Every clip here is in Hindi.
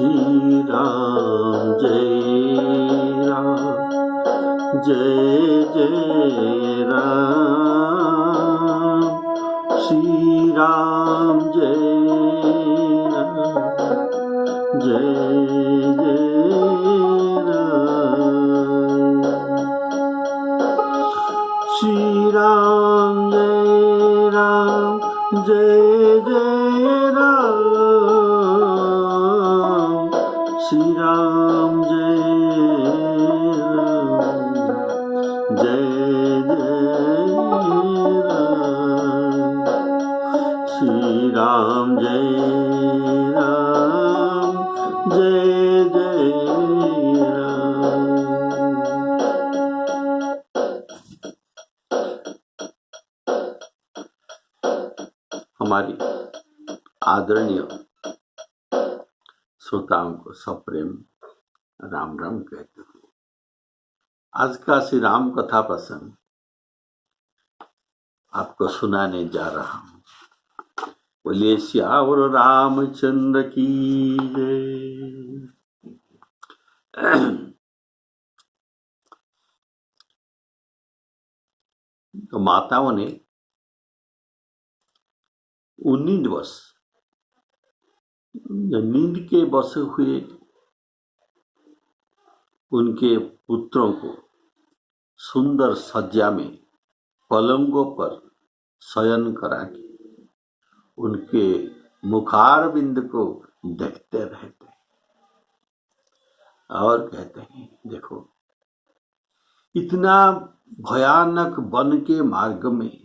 श्री राम जय राम जय जय राम श्री राम जय राम जय जय राम श्री राम जय राम जय जय राम श्री राम जय राम जय जय राम श्री राम जय राम जय जय राम। हमारी आदरणीय श्रोताओं को सप्रेम राम राम कहते हुए आज का श्री राम कथा प्रसंग आपको सुनाने जा रहा हूं। बोलिए श्यावर रामचंद्र की जय। तो माताओं ने 19 वर्ष नींद के बसे हुए उनके पुत्रों को सुंदर सज्जा में पलंगों पर शयन करा के उनके मुखारविंद को देखते रहते और कहते हैं, देखो इतना भयानक वन के मार्ग में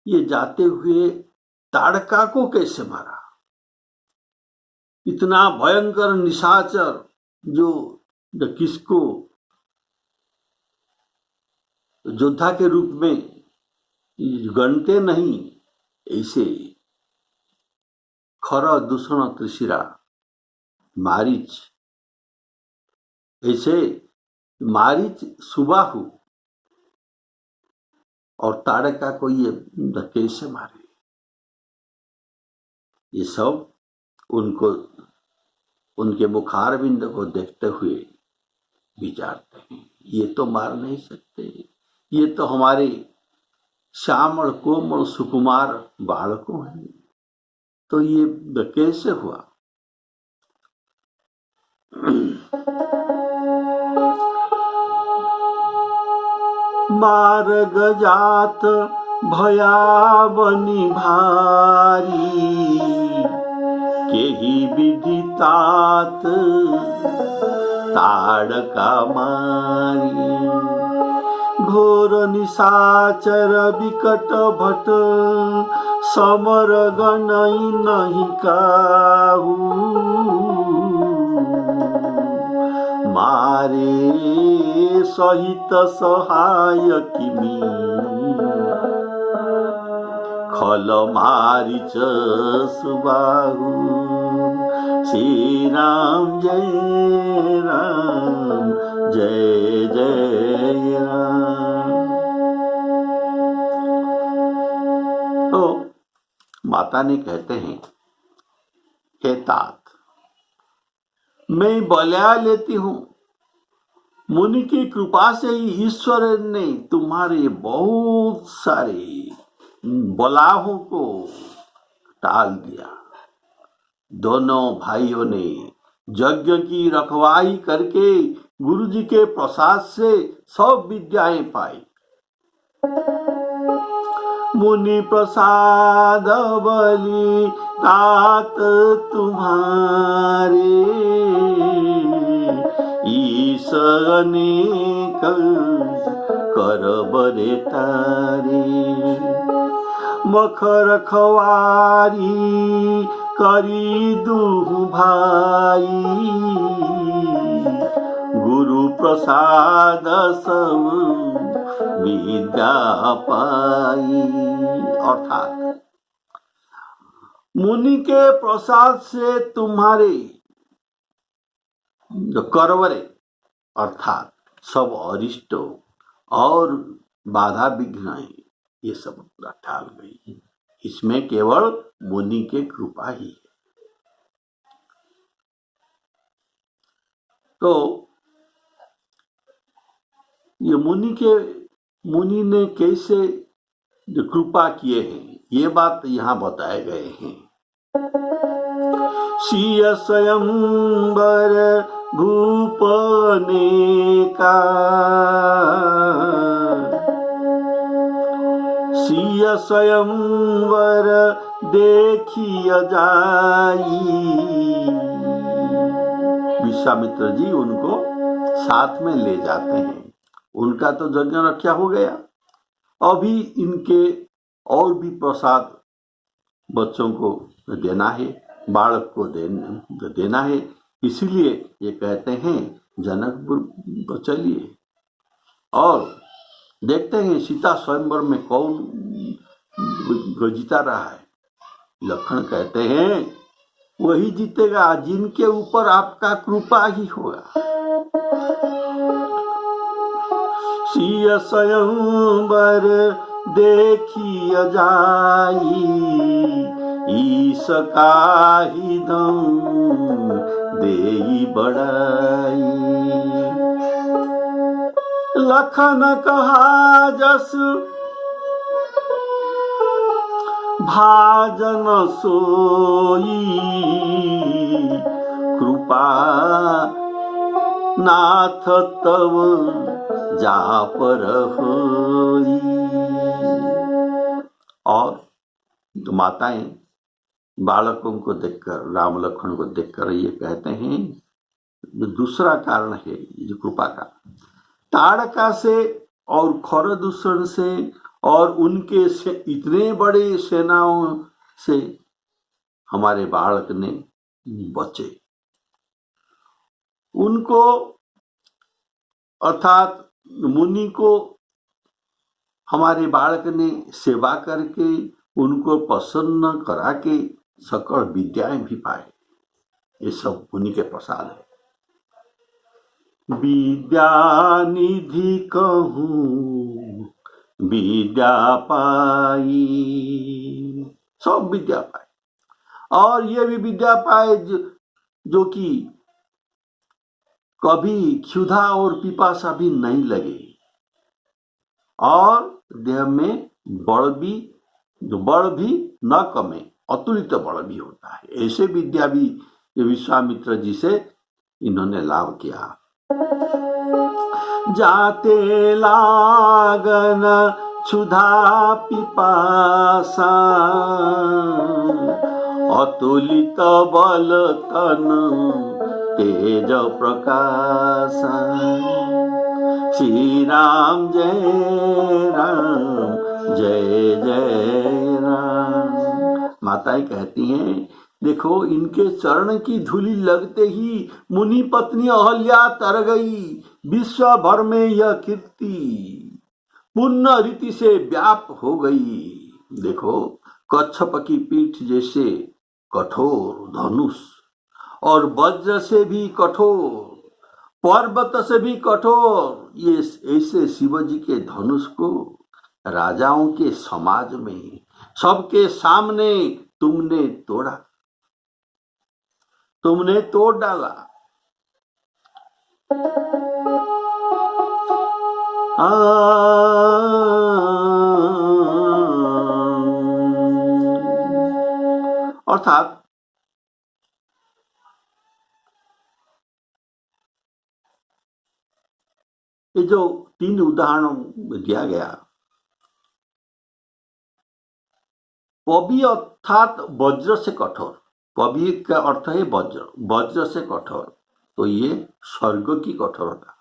ये जाते हुए ताड़का को कैसे मारा। इतना भयंकर निशाचर जो किसको योद्धा के रूप में गणते नहीं, ऐसे खर दूषण त्रिशिरा मारीच, ऐसे मारीच सुबाहु और ताड़का को ये कैसे मारे। ये सब उनको उनके मुखारविंद को देखते हुए विचारते हैं, ये तो मार नहीं सकते, ये तो हमारे श्यामल कोमल सुकुमार बालकों हैं, तो ये कैसे हुआ। मार्ग जात भयावनी भारी केही विदितात ताड़का मारी। घोर निशाचर विकट भट समर गणई नहीं काहू। मारे सहित सहाय किमी खल मारिच सुबाहु। श्री राम जय राम जय जय राम। तो माता ने कहते हैं, हे तात मैं बलिया लेती हूं, मुनि की कृपा से ही ईश्वर ने तुम्हारे बहुत सारे बलाहों को टाल दिया। दोनों भाइयों ने यज्ञ की रखवाली करके गुरु जी के प्रसाद से सब विद्याएं पाई। मुनि प्रसाद बलि तात तुम्हारे ईश अनेक कर बरे तारे। मखर खवारी करी दुहु भाई गुरु प्रसाद सब विद्या पाई। अर्थात मुनि के प्रसाद से तुम्हारे जो करवरे अर्थात सब अरिष्ट और बाधा विघ्न ये सब पूरा टाल गई। इसमें केवल मुनि के कृपा ही है। तो ये मुनि ने कैसे जो कृपा किए हैं, ये बात यहाँ बताए गए हैं। सिय स्वयंवर भूपने का, सिय स्वयंवर देखिय जाई। विश्वामित्र जी उनको साथ में ले जाते हैं। उनका तो यज्ञ रक्षा हो गया, अभी इनके और भी प्रसाद बच्चों को देना है, बालक को देना है। इसीलिए ये कहते हैं जनकपुर चलिए और देखते हैं सीता स्वयंवर में कौन जीता रहा है। लक्ष्मण कहते हैं वही जीतेगा जिनके ऊपर आपका कृपा ही होगा। सिय स्वयंवर देखिय जाई, ईश काही दम देई बड़ाई। लखन कहा जस भाजन सोई, कृपा नाथ तव जा पर होई। और तो माताएं बालकों को देखकर, राम लक्ष्मण को देखकर ये कहते हैं, जो दूसरा कारण है जो कृपा का, ताड़का से और खरदूषण से और उनके से इतने बड़े सेनाओं से हमारे बालक ने बचे। उनको अर्थात मुनि को हमारे बालक ने सेवा करके उनको प्रसन्न करा के सकल विद्याएं भी पाए। ये सब मुनि के प्रसाद है। विद्या निधि कहूं विद्या पाई, सब विद्या पाए। और ये भी विद्या पाए जो कि कभी क्षुधा और पिपासा भी नहीं लगे, और देह में बल भी न कमे, अतुलित बल भी होता है। ऐसे विद्या भी विश्वामित्र जी से इन्होंने लाभ किया। जाते लागन क्षुधा पिपासा, अतुलित बल तन तेज प्रकाशा। श्री राम जय राम जय जय राम। माताएं कहती हैं देखो इनके चरण की धूलि लगते ही मुनि पत्नी अहल्या तर गई। विश्व भर में यह कीर्ति पुण्य रीति से व्याप हो गई। देखो कच्छप की पीठ जैसे कठोर धनुष और वज्र से भी कठोर, पर्वत से भी कठोर, ये ऐसे शिवजी के धनुष को राजाओं के समाज में सबके सामने तुमने तोड़ा, तुमने तोड़ डाला। अर्थात ये जो तीन उदाहरण दिया गया, पवि अर्थात वज्र से कठोर, पवि का अर्थ है वज्र, वज्र से कठोर, तो ये स्वर्ग की कठोरता।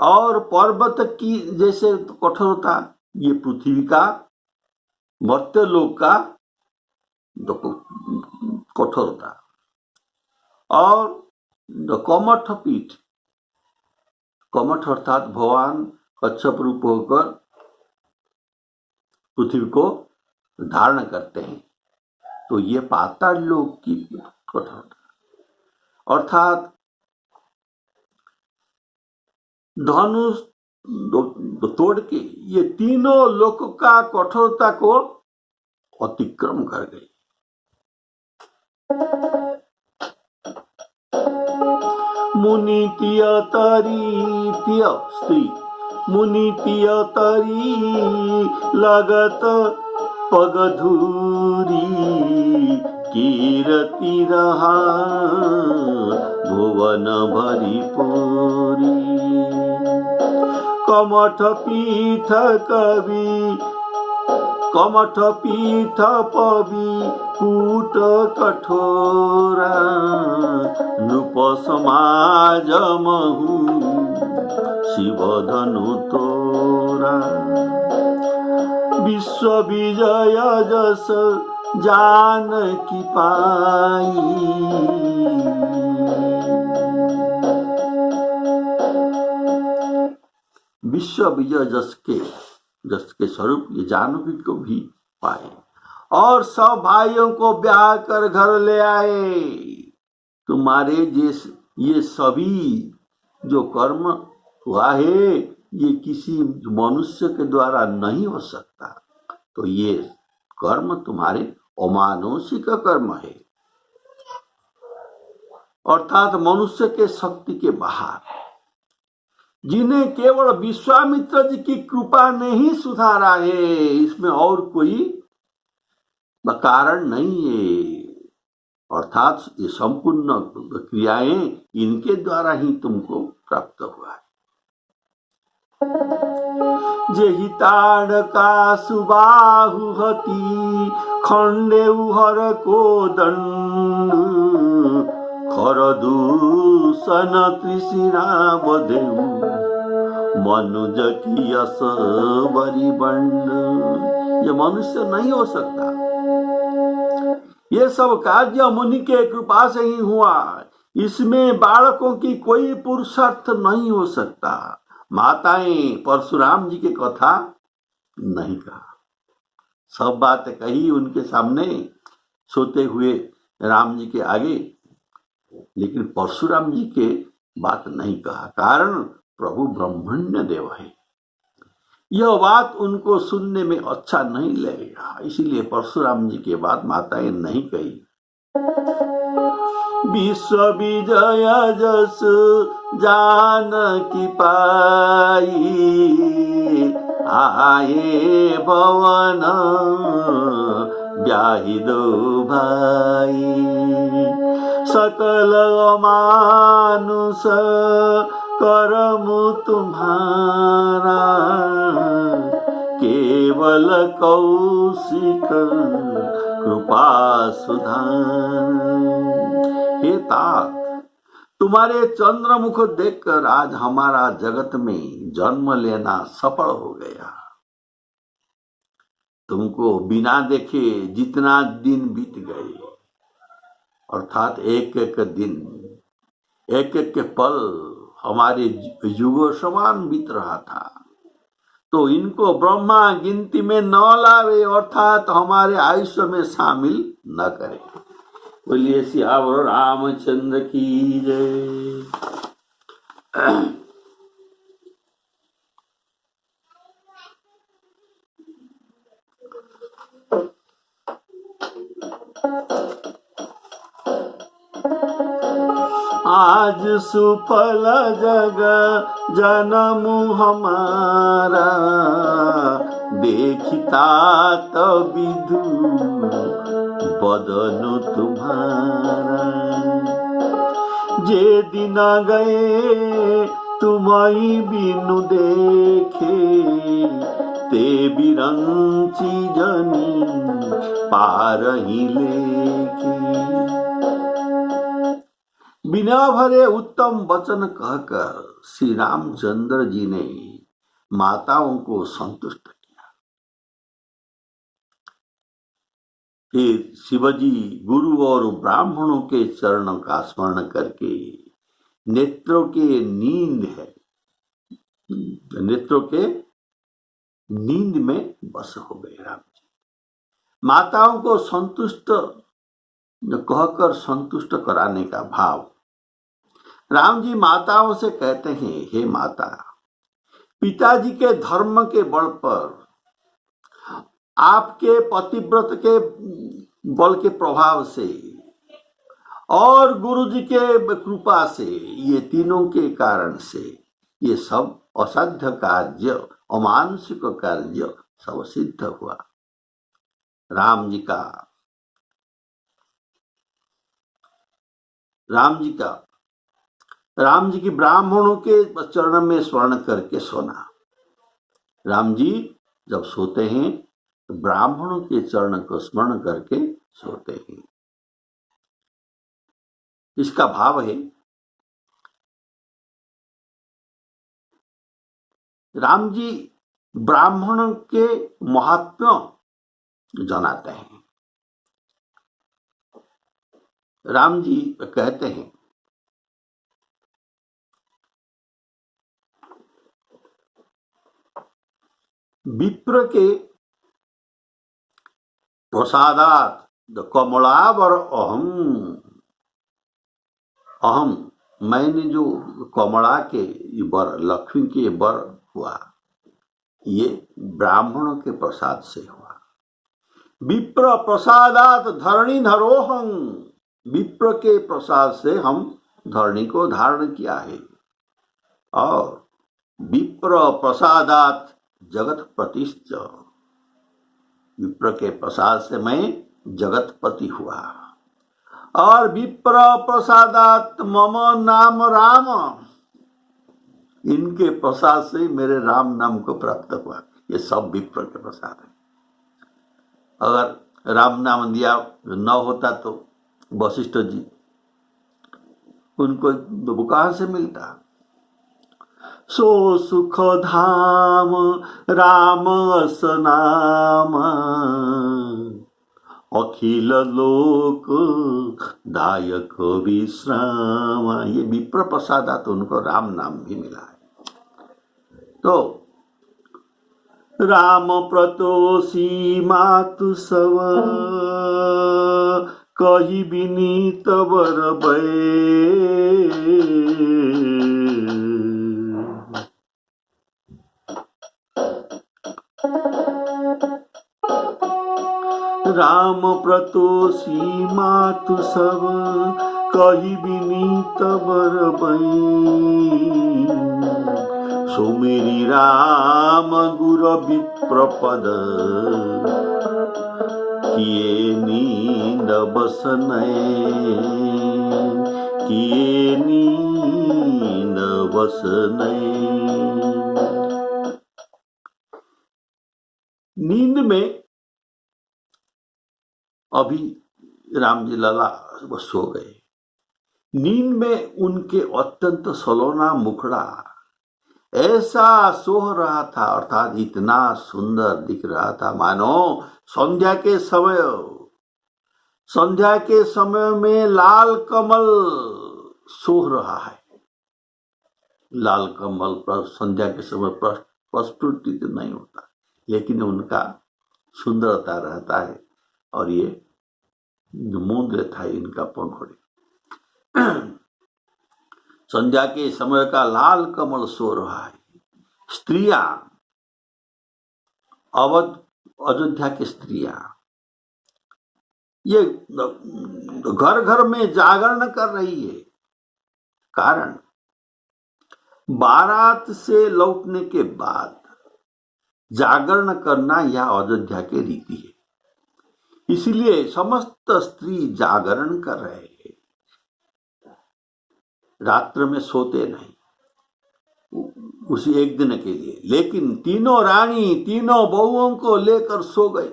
और पर्वत की जैसे कठोरता ये पृथ्वी का, मर्त्यलोक का कठोरता। और कमठ पीठ, कमठ अर्थात भगवान कच्छप रूप होकर पृथ्वी को धारण करते हैं, तो ये पाताल लोक की कठोरता। अर्थात धनुष तोड़ के ये तीनों लोक का कठोरता को अतिक्रम कर गई। मुनि तिय तरी तिय स्त्री मुनि तिय तरी लगत पगधूरी कीरति रहा भुवन भरी पूरी। कमठ पीठ कवि कमठ पीठ पवि कूट कठोरा नृप समाज महु शिव धनु तोरा। विश्व विजय जस जानकी पाई विश्व विजय जस के स्वरूप ये जानकी को भी पाए और सब भाइयों को ब्याह कर घर ले आए। तुम्हारे ये सभी जो कर्म हुआ है ये किसी मनुष्य के द्वारा नहीं हो सकता। तो ये कर्म तुम्हारे अमानुषिक कर्म है, अर्थात मनुष्य के शक्ति के बाहर, जिन्हें केवल विश्वामित्र जी की कृपा ने ही सुधारा है। इसमें और कोई कारण नहीं है। अर्थात ये संपूर्ण क्रियाएं इनके द्वारा ही तुमको प्राप्त हुआ है। जेहि ताड़का सुबाहु हति खंडे हर को दंड खर दूषण त्रिशिरा बधेउ मनुज की यश बरी बंड। ये मनुष्य नहीं हो सकता। ये सब कार्य मुनि के कृपा से ही हुआ। इसमें बालकों की कोई पुरुषार्थ नहीं हो सकता। माताएं परशुराम जी की कथा नहीं कहा, सब बात कही उनके सामने सोते हुए राम जी के आगे, लेकिन परशुराम जी के बात नहीं कहा। कारण प्रभु ब्रह्मण्य देव है, यह बात उनको सुनने में अच्छा नहीं लगेगा, इसीलिए परशुराम जी के बात माताएं नहीं कही। विश्व विजय जस जानकी पाई आए भवन ब्याहि दो भाई। सकल मानुष करमु तुम्हारा केवल कौशिक कृपा सुधार। हे तात, तुम्हारे चंद्रमुख देखकर आज हमारा जगत में जन्म लेना सफल हो गया। तुमको बिना देखे जितना दिन बीत गए, अर्थात एक एक दिन एक एक के पल हमारे युगों समान बीत रहा था, तो इनको ब्रह्मा गिनती में न लावे, अर्थात हमारे आयुष्य में शामिल न करे। बोलिए सियावर रामचंद्र की जय। आज सुफल जग जन्म हमारा देखिता तो विधु बदन तुम्हारा। जे दिन गए तुम्हारी बिनु देखे ते बिरंची जनी पार ही लेके। बिना भरे उत्तम वचन कहकर श्री रामचंद्र जी ने माताओं को संतुष्ट किया। फिर शिवजी गुरु और ब्राह्मणों के चरणों का स्मरण करके नेत्रों के नींद में बस हो गए राम जी। माताओं को संतुष्ट कहकर संतुष्ट कराने का भाव। राम जी माताओं से कहते हैं, हे माता, पिताजी के धर्म के बल पर आपके पतिव्रत के बल के प्रभाव से और गुरु जी के कृपा से, ये तीनों के कारण से ये सब असाध्य कार्य, अमानुषिक कार्य सब सिद्ध हुआ। राम जी की ब्राह्मणों के चरण में स्वर्ण करके सोना। राम जी जब सोते हैं तो ब्राह्मणों के चरण को स्मरण करके सोते हैं। इसका भाव है, राम जी ब्राह्मण के महात्म्य जनाते हैं। राम जी कहते हैं, विप्र के प्रसादात कमलावर अहम, मैंने जो कमला के वर, लक्ष्मी के वर हुआ, ये ब्राह्मणों के प्रसाद से हुआ। विप्र प्रसादात धरणी धरोहं, विप्र के प्रसाद से हम धरणी को धारण किया है। और विप्र प्रसादात जगत प्रतिष्ठ, विप्र के प्रसाद से मैं जगतपति हुआ। और विप्र प्रसादात मम नाम राम, इनके प्रसाद से मेरे राम नाम को प्राप्त हुआ। ये सब विप्र के प्रसाद है। अगर राम नाम दिया न होता तो वशिष्ठ जी, उनको कहां से मिलता। सो सुख धाम राम असनाम, अखिल लोक दायक विश्राम। ये विप्र प्रसादा तो उनको राम नाम भी मिला है। तो राम प्रतोषी मातु सब, कही विनीत बर भय। राम प्रतोषी मातु सब, कही विनीत बर भय। सुमेरी राम गुर विप्र पद, किए नींद बसनय, किए नींद बसनय। नींद में अभी राम जी लला वो सो गए। नींद में उनके अत्यंत सलोना मुखड़ा ऐसा सोह रहा था, अर्थात इतना सुंदर दिख रहा था मानो संध्या के समय में लाल कमल सोह रहा है। लाल कमल पर संध्या के समय प्रस्फुटित नहीं होता, लेकिन उनका सुंदरता रहता है। और ये मूंद था इनका पंखुड़ी। संध्या के समय का लाल कमल सो रहा है। स्त्रियां, अयोध्या की स्त्रियां, ये घर घर में जागरण कर रही है। कारण बारात से लौटने के बाद जागरण करना यह अयोध्या की रीति है। इसलिए समस्त स्त्री जागरण कर रहे हैं, रात्र में सोते नहीं उसी एक दिन के लिए। लेकिन तीनों रानी तीनों बहुओं को लेकर सो गए,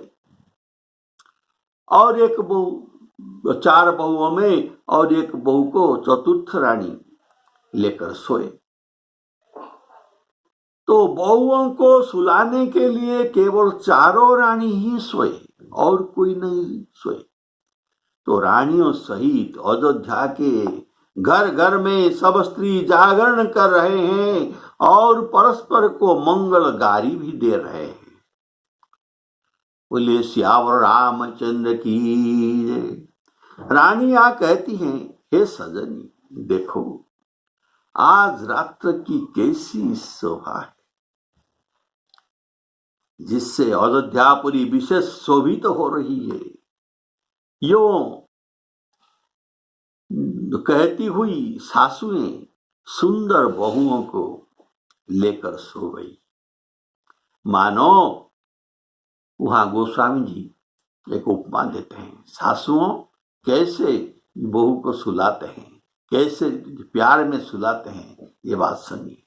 और एक बहू, 4 बहुओं में और एक बहू को चतुर्थ रानी लेकर सोए। तो बहुओं को सुलाने के लिए केवल 4 रानी ही सोए और कोई नहीं सोए। तो रानियों सहित अयोध्या के घर घर में सब स्त्री जागरण कर रहे हैं और परस्पर को मंगल गारी भी दे रहे हैं। बोले सियावर रामचंद्र की। रानियां कहती हैं, हे सजनी देखो आज रात्र की कैसी शोभा है। जिससे अयोध्यापुरी विशेष शोभित हो रही है। यो कहती हुई सासुएं सुंदर बहुओं को लेकर सो गई। मानो वहां गोस्वामी जी एक उपमा देते हैं, सासुओं कैसे बहू को सुलाते हैं, कैसे प्यार में सुलाते हैं, ये बात सुनिए।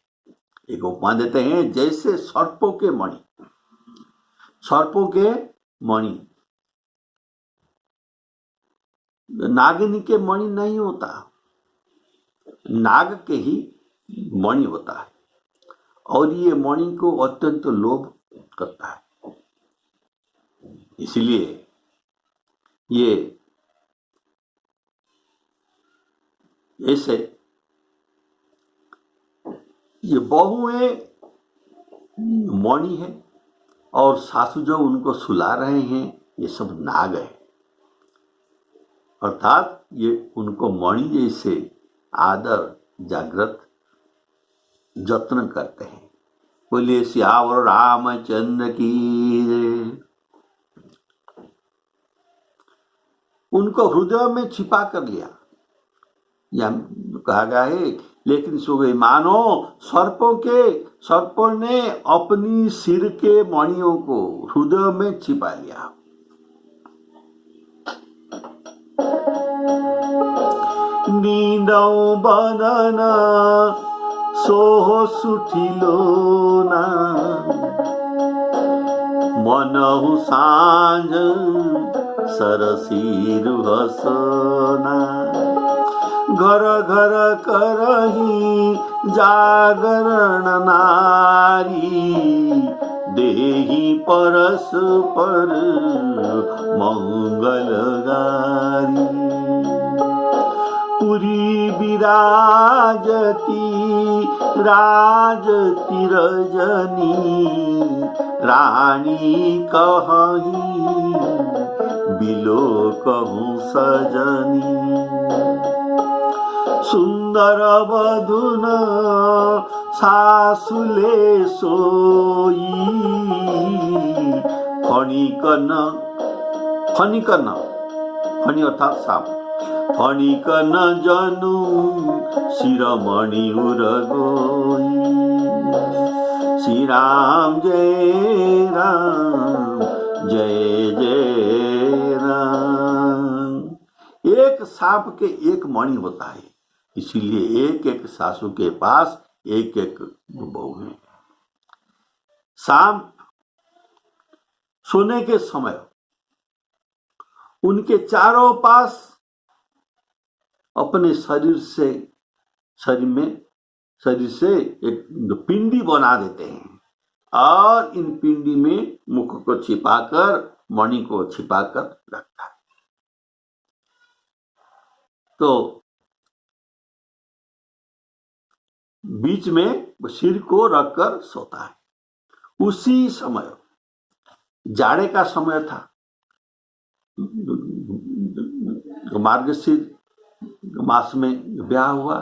एक उपमा देते हैं, जैसे सर्पों के मणि नागिनी के मणि नहीं होता, नाग के ही मणि होता है, और ये मणि को अत्यंत लोभ करता है। इसलिए ये ऐसे ये बहुएं मणि है, और सासू जो उनको सुला रहे हैं ये सब नाग है, अर्थात ये उनको मणि जैसे आदर जागृत जत्न करते हैं। बोलिए सियावर रामचंद्र की जय। उनको हृदय में छिपा कर लिया, या कहा गया है, लेकिन सो गई। मानो सर्पों ने अपनी सिर के मणियों को हृदय में छिपा लिया। नींदौ बदना सोहो सुठिलो ना, मनहु सांझ सरसीरु हसना। घर घर करही जागरण नारी, देही परस्पर मंगल गारी। पुरी विराजती राजती रजनी, रानी कहीं बिलो कहूँ सजनी। सुंदर बधुन सासुले सोई, फणी अर्थात साप, फणिकन जनु शिरोमणि उरगोई। श्री राम जय राम जय जय राम। एक सांप के एक मणि होता है, इसीलिए एक एक सासू के पास एक एक बहू है। सांप सोने के समय उनके चारों पास अपने शरीर से एक पिंडी बना देते हैं, और इन पिंडी में मुख को छिपाकर, मणि को छिपाकर रखता है। तो बीच में सिर को रखकर सोता है। उसी समय जाड़े का समय था, मार्गशीर मास में ब्याह हुआ,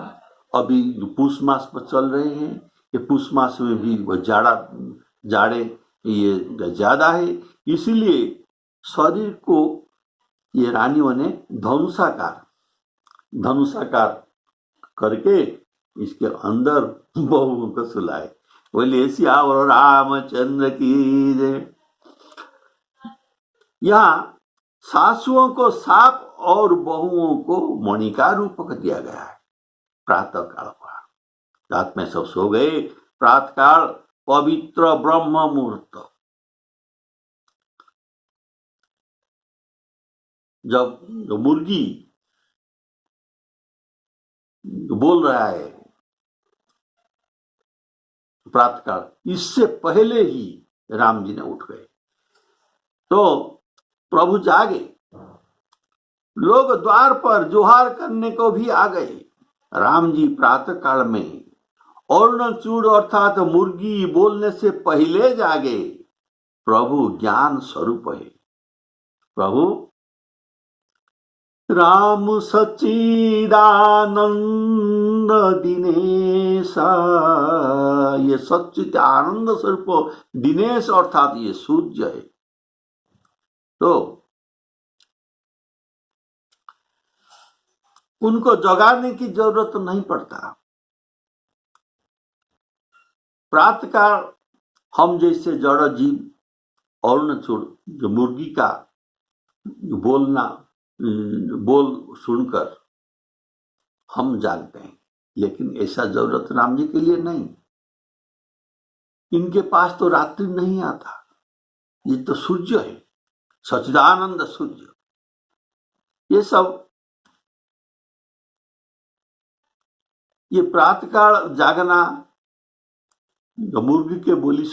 अभी पुष मास पर चल रहे हैं। ये पुष मास में भी वह जाड़े ये ज्यादा है, इसीलिए शरीर को ये रानियों ने धनुषाकार करके इसके अंदर बहुओं को सुलाए। बोले सियावर रामचंद्र की जय। यहाँ सासुओं को साप और बहुओं को मणि का रूपक दिया गया है। प्रातः काल हुआ, रात में सब सो गए। प्रातः काल पवित्र ब्रह्म मुहूर्त, जब मुर्गी बोल रहा है प्रातः काल, इससे पहले ही राम जी ने उठ गए। तो प्रभु जागे, लोग द्वार पर जोहार करने को भी आ गए। राम जी प्रातः काल में अर्णचूड़ अर्थात मुर्गी बोलने से पहले जागे। प्रभु ज्ञान स्वरूप है। प्रभु राम सच्चिदानंद दिनेशा, ये सच्चिद आनंद स्वरूप दिनेश अर्थात ये सूर्य है। तो उनको जगाने की जरूरत नहीं पड़ता। प्रातःकाल हम जैसे जड़ जीव और न छोड़ जो मुर्गी का बोल सुनकर हम जागते हैं, लेकिन ऐसा जरूरत राम जी के लिए नहीं। इनके पास तो रात्रि नहीं आता, ये तो सूर्य है, सच्चिदानंद सूर्य। ये सब ये प्रातःकाल जागना मुर्गी के बोली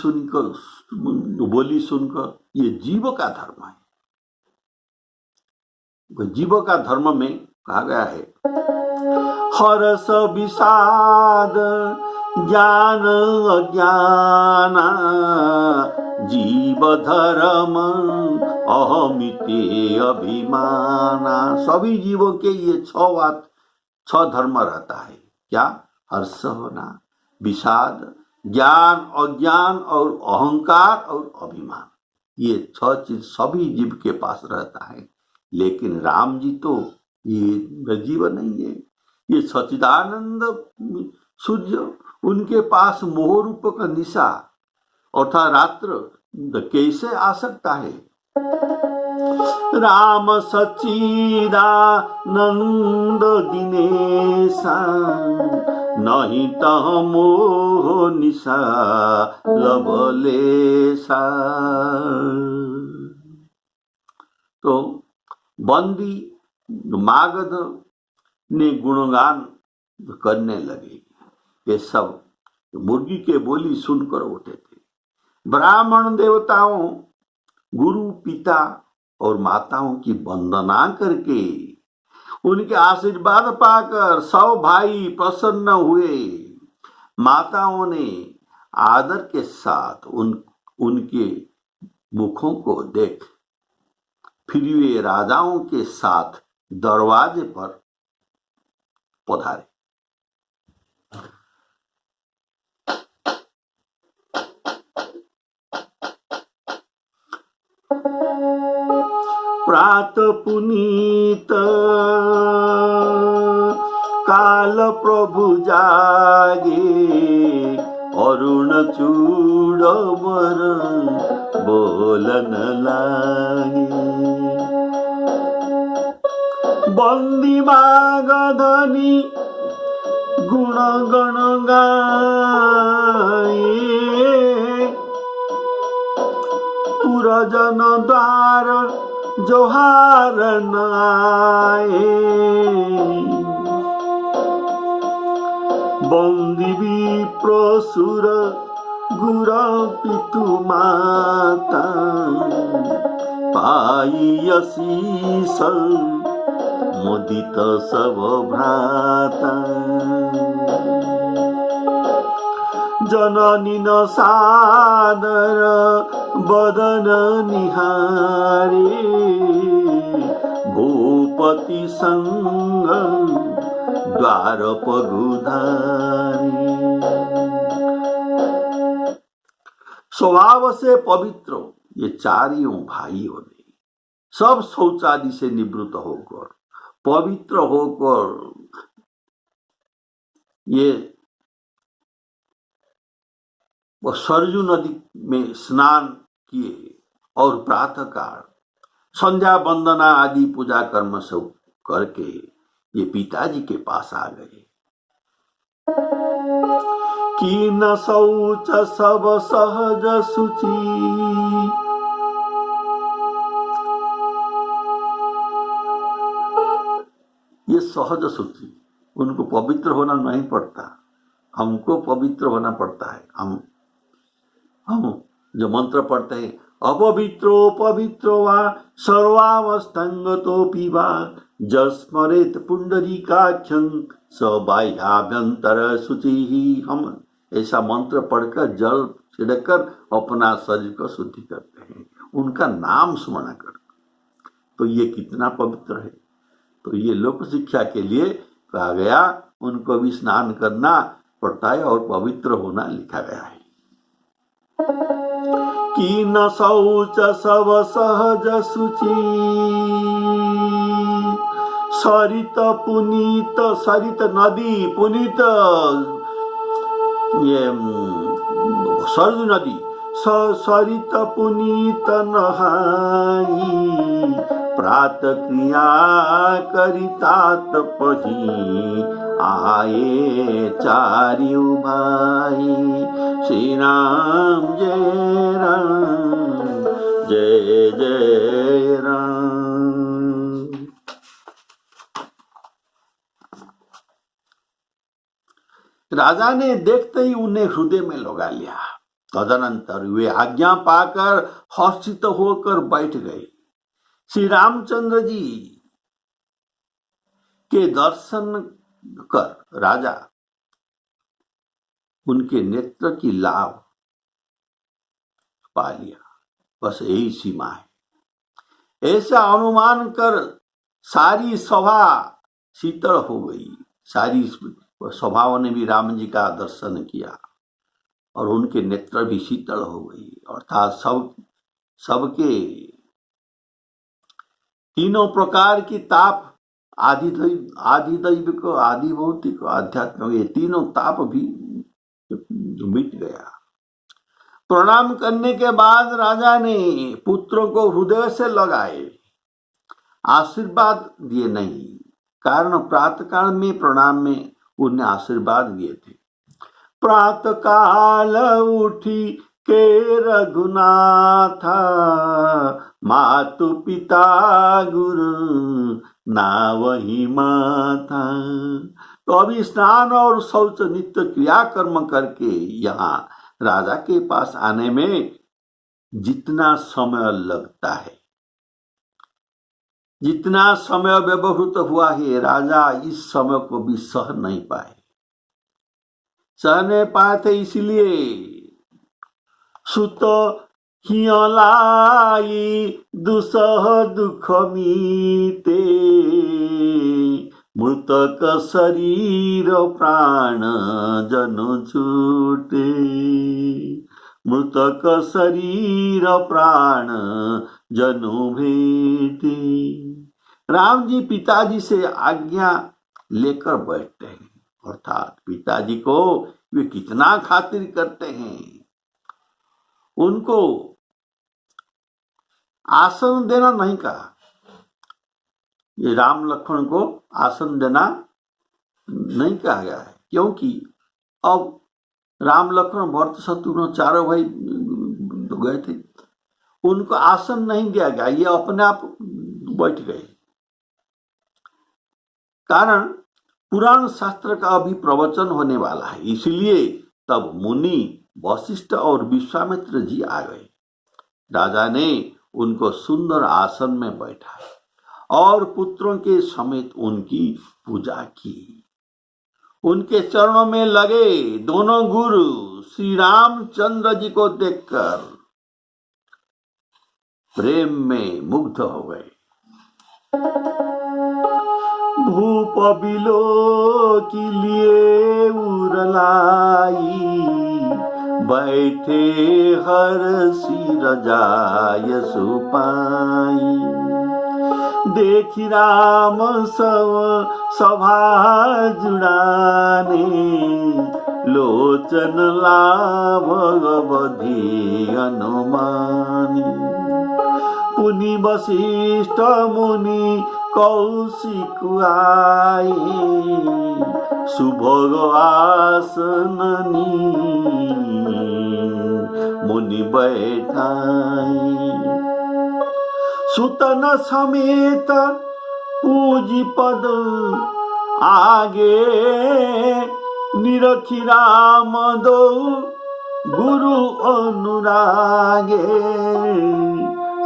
सुनकर ये जीव का धर्म है। जीव का धर्म में कहा गया है, हर्ष विषाद ज्ञान अज्ञान जीव धर्म अहमिते अभिमाना। सभी जीवों के ये 6 धर्म रहता है। क्या? हर्ष होना, विषाद, ज्ञान, अज्ञान और अहंकार और अभिमान। ये 6 चीज सभी जीव के पास रहता है। लेकिन राम जी तो ये जीव नहीं है, ये सच्चिदानंद सूर्य। उनके पास मोह रूप का निशा अर्थात रात्र कैसे आ सकता है? राम सच्चिदानंद दिनेशा नहीं तह मोह निशा लवलेशा। तो बंदी मागध ने गुणगान करने लगे। ये सब मुर्गी के बोली सुनकर उठे थे। ब्राह्मण देवताओं, गुरु, पिता और माताओं की वंदना करके उनके आशीर्वाद पाकर सब भाई प्रसन्न हुए। माताओं ने आदर के साथ उनके मुखों को देख फिर वे राजाओं के साथ दरवाजे पर पधारे। प्रात पुनीत काल प्रभु जागे अरुण चूड़वर बोलन लागे। बंदी मागधनी गुण गण गाए पुरजन द्वार जोहार नाए। बंदी विप्रसुर गुर पितु माता पाई अशीष मुदित सब भ्राता। जननी न सादर बदन निहारे भूपति संग द्वार पगुधारी। स्वभाव से पवित्र ये चारियों भाइयों ने सब शौचादि से निवृत्त होकर पवित्र होकर ये वो सरजू नदी में स्नान किए और प्रातःकाल संध्या वंदना आदि पूजा कर्म सब करके ये पिताजी के पास आ गए। कि न शौच सब सहज सुचि ये सहज सुचि, उनको पवित्र होना नहीं पड़ता, हमको पवित्र होना पड़ता है। हम जो मंत्र पढ़ते हैं, अपवित्रो पवित्रो वा सर्वावस्थांगतोऽपि वा जस्मरेत पुंडरीकाक्षं स बाह्याभ्यंतर शुचि। हम ऐसा मंत्र पढ़कर जल छिड़कर अपना शरीर को शुद्धि करते हैं, उनका नाम स्मरण कर। तो ये कितना पवित्र है। तो ये लोक शिक्षा के लिए कहा गया, उनको भी स्नान करना पड़ता है और पवित्र होना लिखा गया है। कि न शौच सब सहज सुचि, सरित पुनीत, सरित नदी पुनीत, ये सरजू नदी, सरित पुनीत नहाई, प्रात क्रिया करिता तपही, आए चारिउ भाई। श्री राम जय राम, जय जय राम। राजा ने देखते ही उन्हें हृदय में लगा लिया। तदनंतर वे आज्ञा पाकर हर्षित होकर बैठ गए। श्री रामचंद्र जी के दर्शन कर राजा उनके नेत्र की लाभ पा लिया, बस यही सीमा है। ऐसा अनुमान कर सारी सभा शीतल हो गई। सारी सभाओं ने भी राम जी का दर्शन किया और उनके नेत्र भी शीतल हो गई, अर्थात सबके तीनों प्रकार की ताप, आदि दैविक, आदि भौतिक, आध्यात्मिक, ये तीनों ताप भी मिट गया। प्रणाम करने के बाद राजा ने पुत्रों को हृदय से लगाए, आशीर्वाद दिए नहीं, कारण प्रातःकाल में प्रणाम में उन्हें आशीर्वाद दिए थे। प्रातःकाल उठी के रघुनाथा, मातु पिता गुरु ना वही माथा। तो अभी स्नान और शौच नित्य क्रिया कर्म करके यहाँ राजा के पास आने में जितना समय लगता है, जितना समय व्यवहृत हुआ है, राजा इस समय को भी सह नहीं पाए। सह नहीं पाए थे, इसलिए सुत हियलाई दुसह दुख मीते, मृतक शरीर प्राण जनु छूटे, मृतक शरीर प्राण जनु भेटे। राम जी पिताजी से आज्ञा लेकर बैठते हैं, अर्थात पिताजी को वे कितना खातिर करते हैं। उनको आसन देना नहीं कहा, ये राम लक्ष्मण को आसन देना नहीं कहा गया है, क्योंकि अब राम लक्ष्मण भरत शत्रुघ्न चारों भाई गए थे, उनको आसन नहीं दिया गया, ये अपने आप बैठ गए। कारण पुराण शास्त्र का अभी प्रवचन होने वाला है, इसलिए तब मुनि वशिष्ठ और विश्वामित्र जी आ गए। राजा ने उनको सुंदर आसन में बैठाया और पुत्रों के समेत उनकी पूजा की। उनके चरणों में लगे दोनों गुरु श्री रामचंद्र जी को देखकर प्रेम में मुग्ध हो गए। भूप बिलो की लिए उरलाई, बैठे हर सिर जाय सुपाई। देखी राम सभा जुड़ाने, लोचन लाभ अवधि अनुमानी। पुनि वशिष्ठ मुनि कौशिक आए, सुभोग आसननी मुनि बैठाई। सुतन समेत पूजी पद आगे, निरखी राम दो गुरु अनुरागे।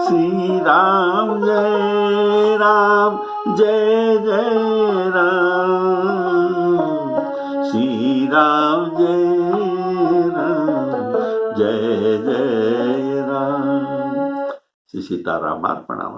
श्री राम जय राम, जय जय राम। श्री राम जय राम, जय जय राम। श्री सीताराम अर्पणम।